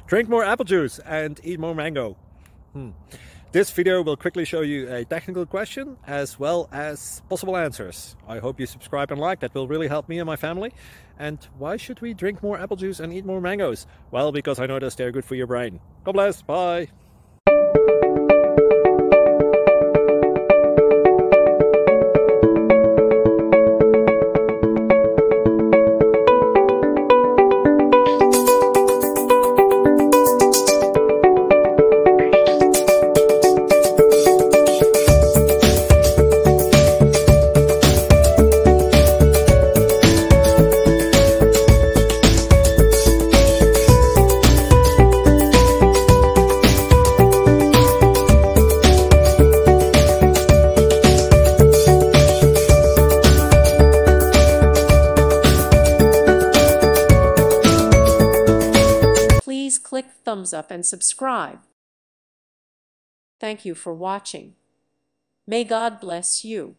Drink more apple juice and eat more mango. This video will quickly show you a technical question as well as possible answers. I hope you subscribe and like, that will really help me and my family. And why should we drink more apple juice and eat more mangoes? Well, because I noticed they're good for your brain. God bless, bye! Please click thumbs up and subscribe. Thank you for watching. May God bless you.